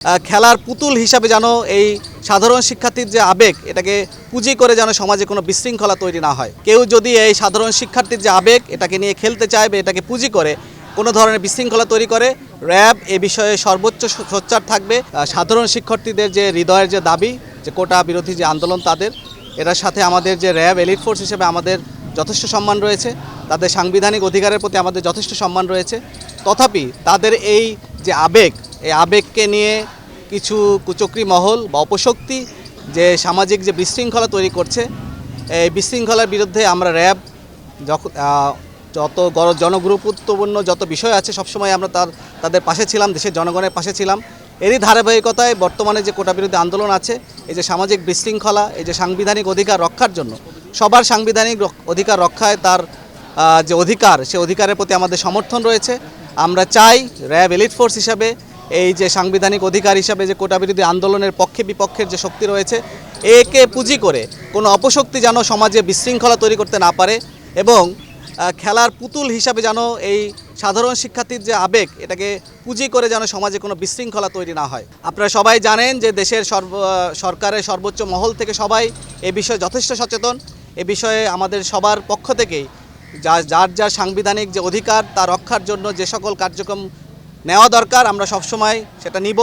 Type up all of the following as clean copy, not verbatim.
খেলার পুতুল হিসাবে যেন এই সাধারণ শিক্ষার্থীর যে আবেগ এটাকে পুঁজি করে যেন সমাজে কোনো বিশৃঙ্খলা তৈরি না হয়। কেউ যদি এই সাধারণ শিক্ষার্থীর যে আবেগ এটাকে নিয়ে খেলতে চায় বা এটাকে পুঁজি করে কোনো ধরনের বিশৃঙ্খলা তৈরি করে, র্যাব এ বিষয়ে সর্বোচ্চ সোচ্চার থাকবে। সাধারণ শিক্ষার্থীদের যে হৃদয়ের যে দাবি, যে কোটা বিরোধী যে আন্দোলন, এটার সাথে আমাদের যে র্যাব এলিট ফোর্স হিসেবে আমাদের যথেষ্ট সম্মান রয়েছে, তাদের সাংবিধানিক অধিকারের প্রতি আমাদের যথেষ্ট সম্মান রয়েছে। তথাপি তাদের এই যে আবেগ, এই আবেগকে নিয়ে কিছু কুচক্রী মহল বা অপশক্তি যে সামাজিক যে বিশৃঙ্খলা তৈরি করছে, এই বিশৃঙ্খলার বিরুদ্ধে আমরা র্যাব যত জনগুরুত্বপূর্ণ যত বিষয় আছে সবসময় আমরা তাদের পাশে ছিলাম, দেশের জনগণের পাশে ছিলাম। এরই ধারাবাহিকতায় বর্তমানে যে কোটা বিরোধী আন্দোলন আছে, এই যে সামাজিক বিশৃঙ্খলা, এই যে সাংবিধানিক অধিকার রক্ষার জন্য, সবার সাংবিধানিক অধিকার রক্ষায় তার যে অধিকার, সে অধিকারের প্রতি আমাদের সমর্থন রয়েছে। আমরা চাই র্যাব এলিট ফোর্স হিসাবে এই যে সাংবিধানিক অধিকার হিসাবে যে কোটা বিরোধী আন্দোলনের পক্ষে বিপক্ষের যে শক্তি রয়েছে, একে পুঁজি করে কোনো অপশক্তি যেন সমাজে বিশৃঙ্খলা তৈরি করতে না পারে, এবং খেলার পুতুল হিসাবে যেন এই সাধারণ শিক্ষার্থীর যে আবেগ এটাকে পুঁজি করে যেন সমাজে কোনো বিশৃঙ্খলা তৈরি না হয়। আপনারা সবাই জানেন যে দেশের সরকারের সর্বোচ্চ মহল থেকে সবাই এ বিষয়ে যথেষ্ট সচেতন। এ বিষয়ে আমাদের সবার পক্ষ থেকেই যার সাংবিধানিক যে অধিকার তা রক্ষার জন্য যে সকল কার্যক্রম নেওয়া দরকার আমরা সবসময় সেটা নিব।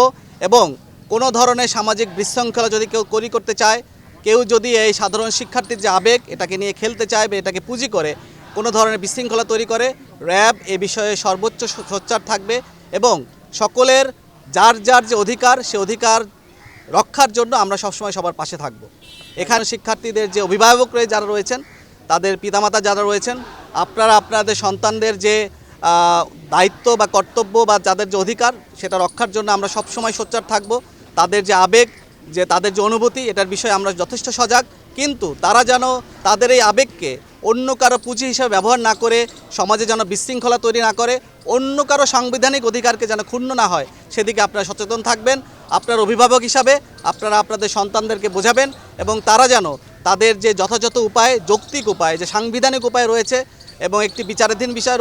এবং কোনো ধরনের সামাজিক বিশৃঙ্খলা যদি কেউ করতে চায়, কেউ যদি এই সাধারণ শিক্ষার্থীর যে আবেগ এটাকে নিয়ে খেলতে চায় বা এটাকে পুঁজি করে কোনো ধরনের বিশৃঙ্খলা তৈরি করে, র্যাব এ বিষয়ে সর্বোচ্চ সোচ্চার থাকবে এবং সকলের যার যে অধিকার, সে অধিকার রক্ষার জন্য আমরা সবসময় সবার পাশে থাকব। এখানে শিক্ষার্থীদের যে অভিভাবক যারা রয়েছেন, তাদের পিতামাতা যারা রয়েছেন, আপনারা আপনাদের সন্তানদের যে দায়িত্ব বা কর্তব্য বা যাদের যে অধিকার সেটা রক্ষার জন্য আমরা সবসময় সোচ্চার থাকব। তাদের যে আবেগ, যে তাদের যে অনুভূতি, এটার বিষয়ে আমরা যথেষ্ট সজাগ। কিন্তু তারা যেন তাদের এই আবেগকে অন্য কারো পুঁজি হিসেবে ব্যবহার না করে সমাজে যেন বিশৃঙ্খলা তৈরি না করে, অন্য কারো সাংবিধানিক অধিকারকে যেন ক্ষুণ্ণ না হয়, সেদিকে আপনারা সচেতন থাকবেন। আপনার অভিভাবক হিসাবে আপনারা আপনাদের সন্তানদেরকে বোঝাবেন এবং তারা যেন তাদের যে যথাযথ উপায়, যৌক্তিক উপায়, যে সাংবিধানিক উপায় রয়েছে এবং একটি বিচারাধীন বিষয়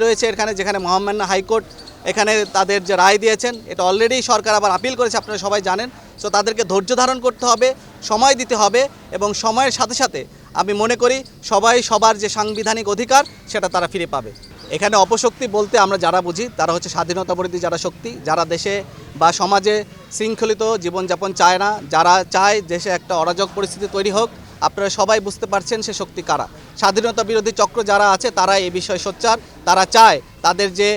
রয়েছে এখানে, যেখানে মহামান্য হাইকোর্ট এখানে তাদের যে রায় দিয়েছেন, এটা অলরেডি সরকার আবার আপিল করেছে, আপনারা সবাই জানেন। সো তাদেরকে ধৈর্য ধারণ করতে হবে, সময় দিতে হবে এবং সময়ের সাথে সাথে আমি মনে করি সবাই সবার যে সাংবিধানিক অধিকার সেটা তারা ফিরে পাবে। এখানে অপশক্তি বলতে আমরা যারা বুঝি তারা হচ্ছে স্বাধীনতাবিরোধী যারা শক্তি, যারা দেশে বা সমাজে শৃঙ্খলিত জীবনযাপন চায় না, যারা চায় দেশে একটা অরাজক পরিস্থিতি তৈরি হোক। আপনারা সবাই বুঝতে পারছেন সে শক্তি কারা। স্বাধীনতা বিরোধী চক্র যারা আছে তারা এই বিষয়ে সোচ্চার। তারা চায় তাদের যে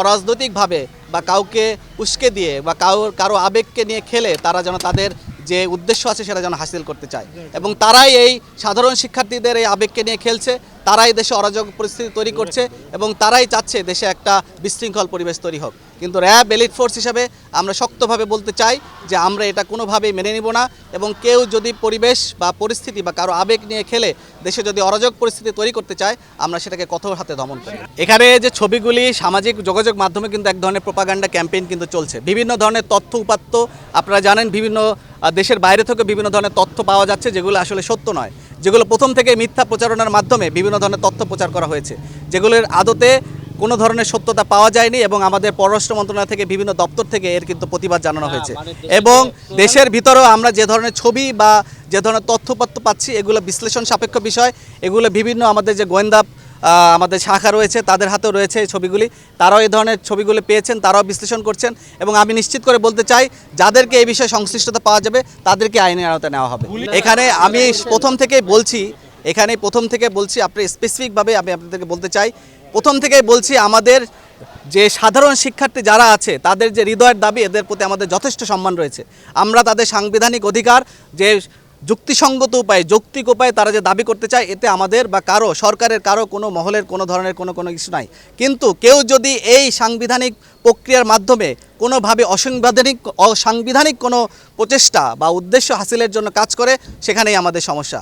অরাজনৈতিকভাবে বা কাউকে উস্কে দিয়ে বা কারো আবেগকে নিয়ে খেলে তারা যেন তাদের যে উদ্দেশ্য আছে সেটা যেন হাসিল করতে চায়, এবং তারাই এই সাধারণ শিক্ষার্থীদের এই আবেগকে নিয়ে খেলছে, তারাই দেশে অরাজক পরিস্থিতি তৈরি করছে এবং তারাই চাচ্ছে দেশে একটা বিশৃঙ্খল পরিবেশ তৈরি হোক। কিন্তু র্যাব এলিট ফোর্স হিসাবে আমরা শক্তভাবে বলতে চাই যে আমরা এটা কোনোভাবেই মেনে নিব না, এবং কেউ যদি পরিবেশ বা পরিস্থিতি বা কারো আবেগ নিয়ে খেলে দেশে যদি অরাজক পরিস্থিতি তৈরি করতে চায়, আমরা সেটাকে কঠোর হাতে দমন করি। এখানে যে ছবিগুলি সামাজিক যোগাযোগ মাধ্যমে কিন্তু এক ধরনের প্রোপাগান্ডা ক্যাম্পেইন কিন্তু চলছে। বিভিন্ন ধরনের তথ্য উপাত্ত আপনারা জানেন, বিভিন্ন দেশের বাইরে থেকে বিভিন্ন ধরনের তথ্য পাওয়া যাচ্ছে যেগুলো আসলে সত্য নয়, যেগুলো প্রথম থেকে মিথ্যা প্রচারণার মাধ্যমে বিভিন্ন ধরনের তথ্য প্রচার করা হয়েছে, যেগুলোর আদতে কোনো ধরনের সত্যতা পাওয়া যায়নি। এবং আমাদের পররাষ্ট্র মন্ত্রণালয় থেকে বিভিন্ন দপ্তর থেকে এর কিন্তু প্রতিবাদ জানানো হয়েছে। এবং দেশের ভিতরেও আমরা যে ধরনের ছবি বা যে ধরনের তথ্যপত্র পাচ্ছি, এগুলো বিশ্লেষণ সাপেক্ষ বিষয়। এগুলো বিভিন্ন আমাদের যে গোয়েন্দা আমাদের শাখা রয়েছে তাদের হাতেও রয়েছে এই ছবিগুলি, তারাও এই ধরনের ছবিগুলি পেয়েছেন, তারাও বিশ্লেষণ করছেন। এবং আমি নিশ্চিত করে বলতে চাই যাদেরকে এই বিষয়ে সংশ্লিষ্টতা পাওয়া যাবে তাদেরকে আইনের আওতায় নেওয়া হবে। এখানে আমি প্রথম থেকে বলছি আপনি স্পেসিফিকভাবে আমি আপনাদেরকে বলতে চাই, প্রথম থেকেই বলছি আমাদের যে সাধারণ শিক্ষার্থী যারা আছে তাদের যে হৃদয়ের দাবি, এদের প্রতি আমাদের যথেষ্ট সম্মান রয়েছে। আমরা তাদের সাংবিধানিক অধিকার যে যুক্তিসঙ্গত উপায়ে, যৌক্তিক উপায়ে তারা যে দাবি করতে চায়, এতে আমাদের বা সরকারের কোনো মহলের কোনো ধরনের কোনো কিছু নাই। কিন্তু কেউ যদি এই সাংবিধানিক প্রক্রিয়ার মাধ্যমে কোনোভাবে অসাংবিধানিক কোনো প্রচেষ্টা বা উদ্দেশ্য হাসিলের জন্য কাজ করে, সেখানেই আমাদের সমস্যা।